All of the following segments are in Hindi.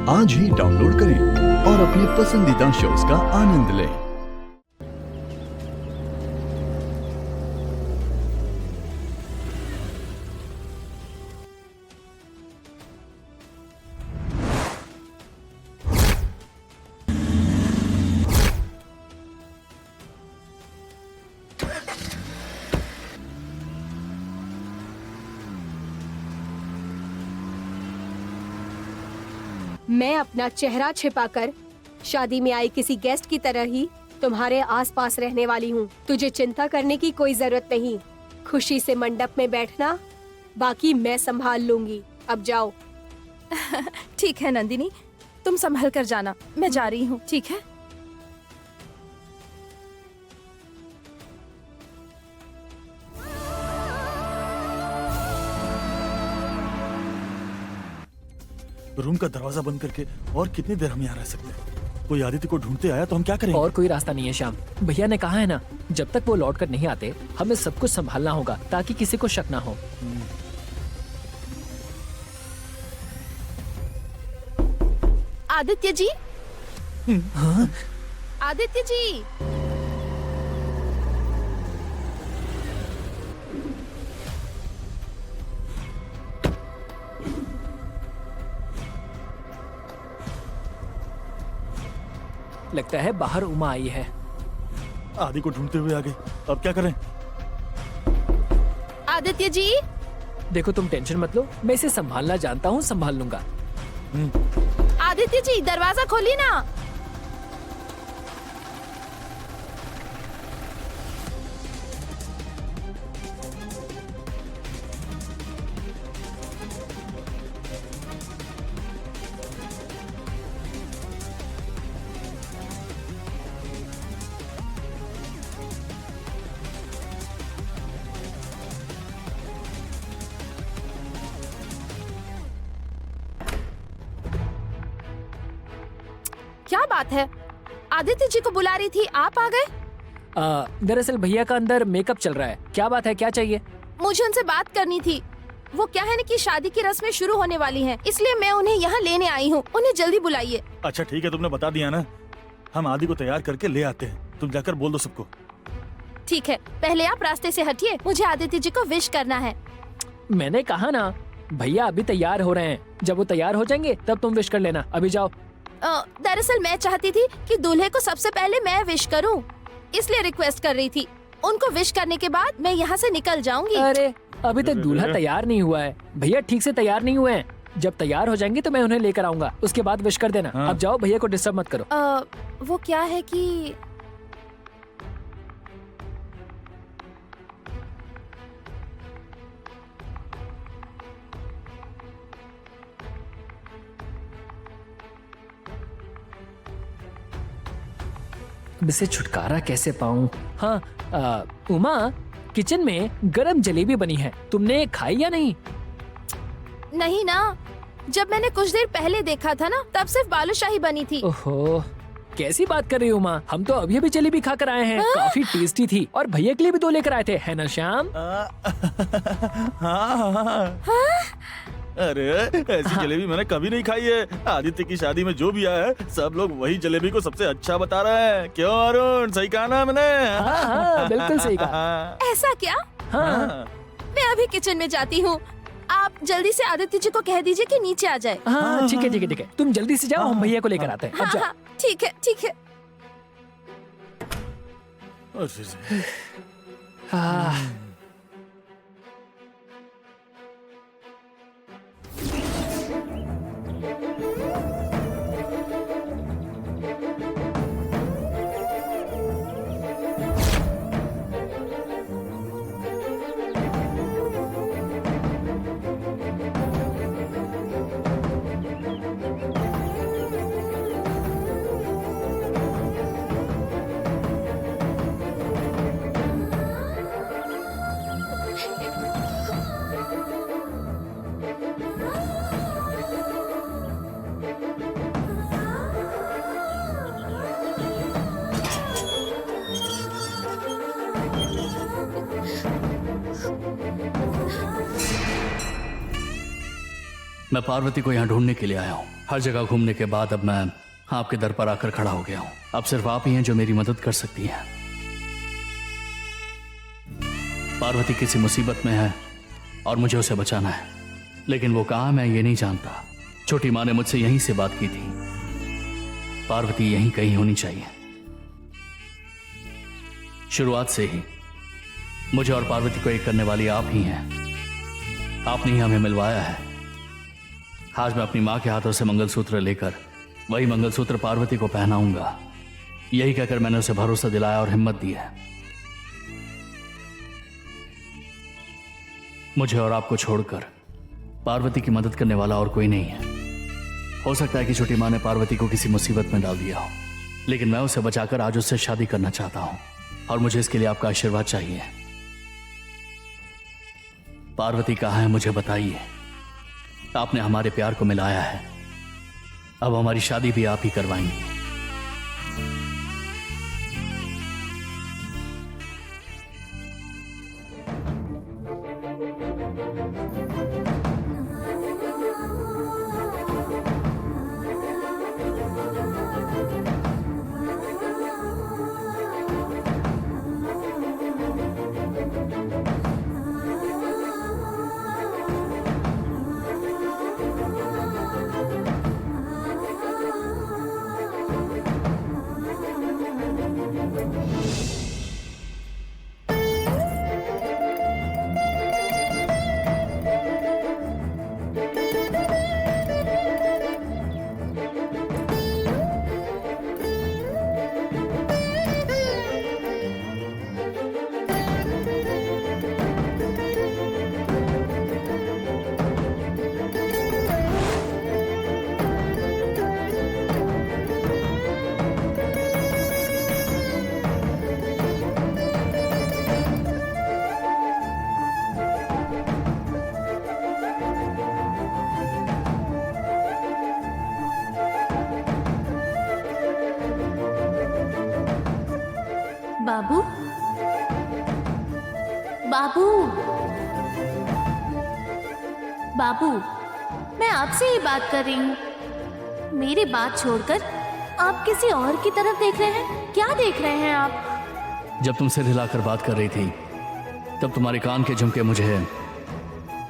आज ही डाउनलोड करें और अपने पसंदीदा शोज का आनंद लें। मैं अपना चेहरा छिपाकर शादी में आई किसी गेस्ट की तरह ही तुम्हारे आसपास रहने वाली हूँ। तुझे चिंता करने की कोई जरूरत नहीं। खुशी से मंडप में बैठना, बाकी मैं संभाल लूंगी। अब जाओ। ठीक है नंदिनी, तुम संभल कर जाना, मैं जा रही हूँ। ठीक है। रूम का दरवाजा बंद करके और कितनी देर हम यहाँ रह सकते हैं? कोई आदित्य को ढूंढते आया तो हम क्या करेंगे? और कोई रास्ता नहीं है श्याम। भैया ने कहा है ना, जब तक वो लौट कर नहीं आते हमें सब कुछ संभालना होगा ताकि किसी को शक ना हो। आदित्य जी। हाँ? आदित्य जी। लगता है बाहर उमा आई है। आदि को ढूंढते हुए आ गई, अब क्या करें? आदित्य जी। देखो तुम टेंशन मत लो, मैं इसे संभालना जानता हूँ, संभाल लूंगा। आदित्य जी, दरवाजा खोलिए ना। क्या बात है, आदित्य जी को बुला रही थी, आप आ गए? दरअसल भैया का अंदर मेकअप चल रहा है। क्या बात है, क्या चाहिए? मुझे उनसे बात करनी थी। वो क्या है ना कि शादी की रस्में शुरू होने वाली हैं, इसलिए मैं उन्हें यहाँ लेने आई हूँ। उन्हें जल्दी बुलाइए। अच्छा ठीक है, तुमने बता दिया ना, हम आदि को तैयार करके ले आते हैं। तुम जाकर बोल दो सबको। ठीक है, पहले आप रास्ते से हटिए, मुझे आदित्य जी को विश करना है। मैंने कहा ना, भैया अभी तैयार हो रहे हैं, जब वो तैयार हो जाएंगे तब तुम विश कर लेना। अभी जाओ। दरअसल मैं चाहती थी कि दूल्हे को सबसे पहले मैं विश करूं, इसलिए रिक्वेस्ट कर रही थी। उनको विश करने के बाद मैं यहाँ से निकल जाऊंगी। अरे अभी तक दूल्हा तैयार नहीं हुआ है, भैया ठीक से तैयार नहीं हुए हैं। जब तैयार हो जाएंगे तो मैं उन्हें लेकर आऊंगा, उसके बाद विश कर देना। हाँ। अब जाओ, भैया को डिस्टर्ब मत करो। वो क्या है कि अब इसे छुटकारा कैसे पाऊं? हाँ, उमा, किचन में गरम जलेबी बनी है, तुमने खाई या नहीं? नहीं ना, जब मैंने कुछ देर पहले देखा था ना, तब सिर्फ बालूशाही बनी थी। ओहो, कैसी बात कर रही हो उमा? हम तो अभी अभी जलेबी खा कर आए हैं। काफी टेस्टी थी, और भैया के लिए भी 2 लेकर आए थे, है ना श्याम? हाँ। अरे ऐसी जलेबी मैंने कभी नहीं खाई है। आदित्य की शादी में जो भी आया है, सब लोग वही जलेबी को सबसे अच्छा बता रहे हैं। क्यों अरुण, सही कहा ना मैंने? हाँ, बिल्कुल सही कहा। ऐसा क्या? हाँ। मैं अभी किचन में जाती हूँ, आप जल्दी से आदित्य जी को कह दीजिए कि नीचे आ जाए। हाँ, ठीक है ठीक है ठीक है, तुम जल्दी से जाओ, हम भैया को लेकर आते हैं। अब जाओ। हाँ, ठीक है ठीक है। हाँ। मैं पार्वती को यहाँ ढूंढने के लिए आया हूँ। हर जगह घूमने के बाद अब मैं आपके दर पर आकर खड़ा हो गया हूं। अब सिर्फ आप ही हैं जो मेरी मदद कर सकती हैं। पार्वती किसी मुसीबत में है और मुझे उसे बचाना है, लेकिन वो कहाँ मैं ये नहीं जानता। छोटी माँ ने मुझसे यहीं से बात की थी, पार्वती यहीं कहीं होनी चाहिए। शुरुआत से ही मुझे और पार्वती को एक करने वाली आप ही हैं। आपने ही हमें मिलवाया है। आज मैं अपनी माँ के हाथों से मंगलसूत्र लेकर वही मंगलसूत्र पार्वती को पहनाऊंगा। यही कहकर मैंने उसे भरोसा दिलाया और हिम्मत दी है। मुझे और आपको छोड़कर पार्वती की मदद करने वाला और कोई नहीं है। हो सकता है कि छोटी माँ ने पार्वती को किसी मुसीबत में डाल दिया हो, लेकिन मैं उसे बचाकर आज उससे शादी करना चाहता हूं और मुझे इसके लिए आपका आशीर्वाद चाहिए। पार्वती कहाँ है मुझे बताइए। आपने हमारे प्यार को मिलाया है, अब हमारी शादी भी आप ही करवाएंगी। बाबू, बाबू, बाबू, मैं आपसे ही बात कर रही हूँ। मेरी बात छोड़कर आप किसी और की तरफ देख रहे हैं। क्या देख रहे हैं आप? जब तुम सिर हिलाकर बात कर रही थी तब तुम्हारे कान के झुमके मुझे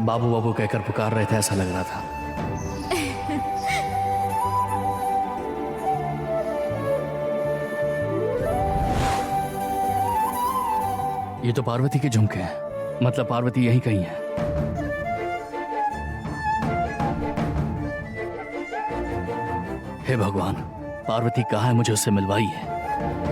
बाबू बाबू कहकर पुकार रहे थे, ऐसा लग रहा था। ये तो पार्वती के झुमके हैं, मतलब पार्वती यहीं कहीं है। हे भगवान, पार्वती कहाँ है? मुझे उससे मिलवाई है।